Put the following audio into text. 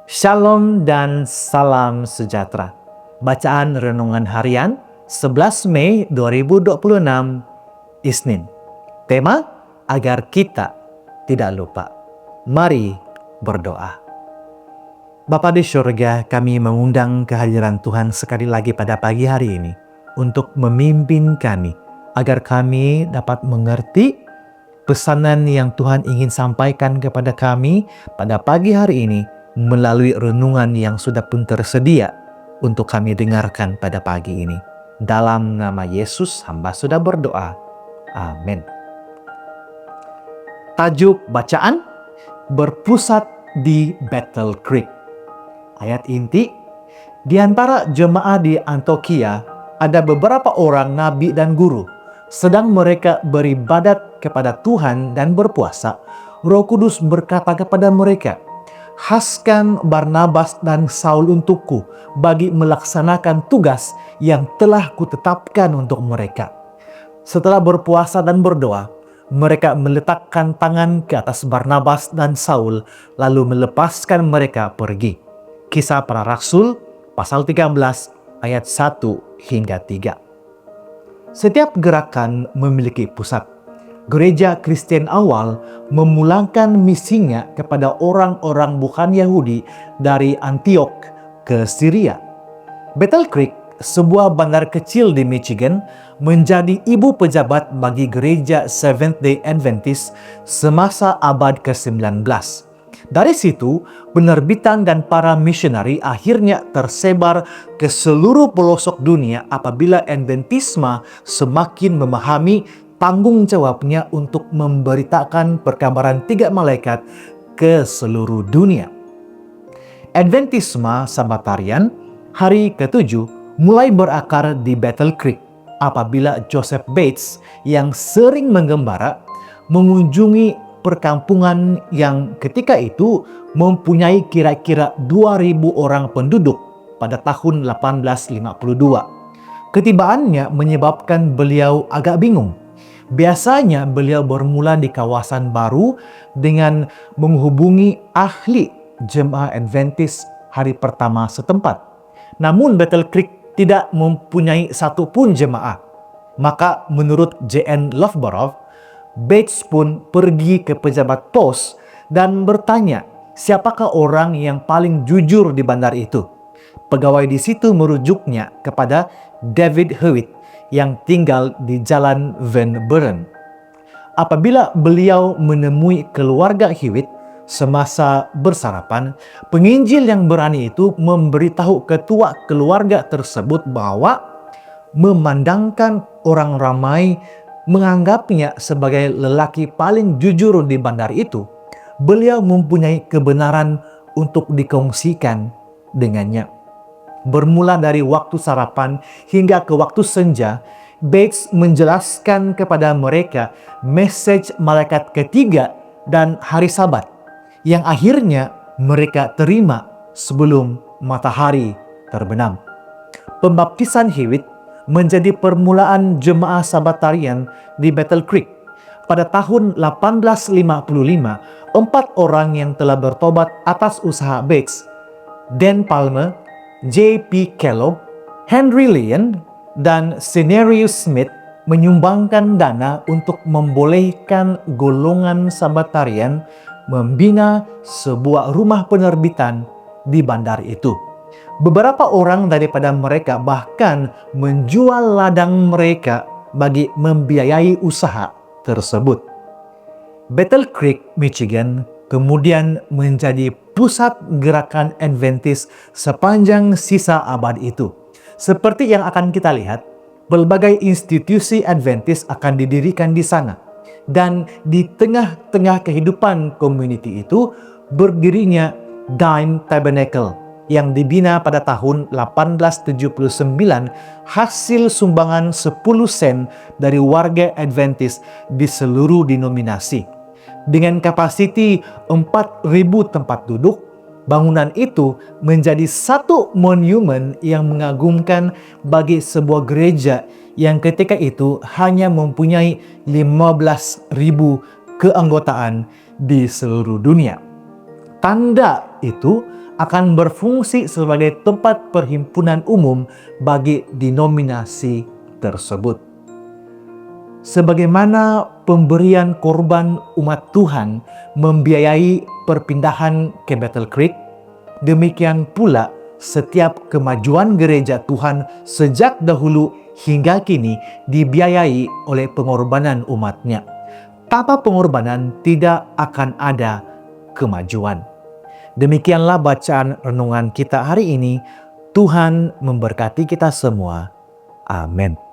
Shalom dan salam sejahtera. Bacaan Renungan Harian 11 Mei 2026, Isnin. Tema, agar kita tidak lupa. Mari berdoa. Bapa di surga, kami mengundang kehadiran Tuhan sekali lagi pada pagi hari ini untuk memimpin kami, agar kami dapat mengerti pesanan yang Tuhan ingin sampaikan kepada kami pada pagi hari ini melalui renungan yang sudah pun tersedia untuk kami dengarkan pada pagi ini. Dalam nama Yesus, hamba sudah berdoa. Amin. Tajuk bacaan berpusat di Battle Creek. Ayat inti, di antara jemaat di Antioquia ada beberapa orang nabi dan guru. Sedang mereka beribadat kepada Tuhan dan berpuasa, Roh Kudus berkata kepada mereka, "Haskan Barnabas dan Saul untukku bagi melaksanakan tugas yang telah kutetapkan untuk mereka." Setelah berpuasa dan berdoa, mereka meletakkan tangan ke atas Barnabas dan Saul, lalu melepaskan mereka pergi. Kisah Para Rasul, pasal 13, ayat 1 hingga 3. Setiap gerakan memiliki pusat. Gereja Kristen awal memulangkan misinya kepada orang-orang bukan Yahudi dari Antiok ke Syria. Battle Creek, sebuah bandar kecil di Michigan, menjadi ibu pejabat bagi gereja Seventh-day Adventist semasa abad ke-19. Dari situ, penerbitan dan para misionari akhirnya tersebar ke seluruh pelosok dunia apabila Adventisme semakin memahami tanggung jawabnya untuk memberitakan perkabaran 3 malaikat ke seluruh dunia. Adventisme Sabbatarian hari ke-7 mulai berakar di Battle Creek apabila Joseph Bates yang sering menggembara mengunjungi perkampungan yang ketika itu mempunyai kira-kira 2.000 orang penduduk pada tahun 1852. Ketibaannya menyebabkan beliau agak bingung. Biasanya beliau bermula di kawasan baru dengan menghubungi ahli jemaah Adventist hari pertama setempat. Namun Battle Creek tidak mempunyai satupun jemaah. Maka menurut J.N. Loughborough, Bates pun pergi ke pejabat pos dan bertanya, siapakah orang yang paling jujur di bandar itu? Pegawai di situ merujuknya kepada David Hewitt yang tinggal di Jalan Van Buren. Apabila beliau menemui keluarga Hewitt semasa bersarapan, penginjil yang berani itu memberitahu ketua keluarga tersebut bahwa memandangkan orang ramai menganggapnya sebagai lelaki paling jujur di bandar itu, beliau mempunyai kebenaran untuk dikongsikan dengannya. Bermula dari waktu sarapan hingga ke waktu senja, Bates menjelaskan kepada mereka message malaikat ketiga dan hari Sabat yang akhirnya mereka terima sebelum matahari terbenam. Pembaptisan Hewitt menjadi permulaan jemaah Sabbatarian di Battle Creek. Pada tahun 1855, 4 orang yang telah bertobat atas usaha Bates, Dan Palmer, J.P. Kellogg, Henry Lyon, dan Cenarius Smith menyumbangkan dana untuk membolehkan golongan Sabbatarian membina sebuah rumah penerbitan di bandar itu. Beberapa orang daripada mereka bahkan menjual ladang mereka bagi membiayai usaha tersebut. Battle Creek, Michigan kemudian menjadi pusat gerakan Adventis sepanjang sisa abad itu. Seperti yang akan kita lihat, berbagai institusi Adventis akan didirikan di sana. Dan di tengah-tengah kehidupan community itu berdirinya Dime Tabernacle yang dibina pada tahun 1879 hasil sumbangan 10 sen dari warga Adventist di seluruh denominasi. Dengan kapasiti 4.000 tempat duduk, bangunan itu menjadi satu monumen yang mengagumkan bagi sebuah gereja yang ketika itu hanya mempunyai 15.000 keanggotaan di seluruh dunia. Tanda itu akan berfungsi sebagai tempat perhimpunan umum bagi denominasi tersebut. Sebagaimana pemberian korban umat Tuhan membiayai perpindahan ke Battle Creek, demikian pula setiap kemajuan gereja Tuhan sejak dahulu hingga kini dibiayai oleh pengorbanan umatnya. Tanpa pengorbanan tidak akan ada kemajuan. Demikianlah bacaan renungan kita hari ini. Tuhan memberkati kita semua. Amin.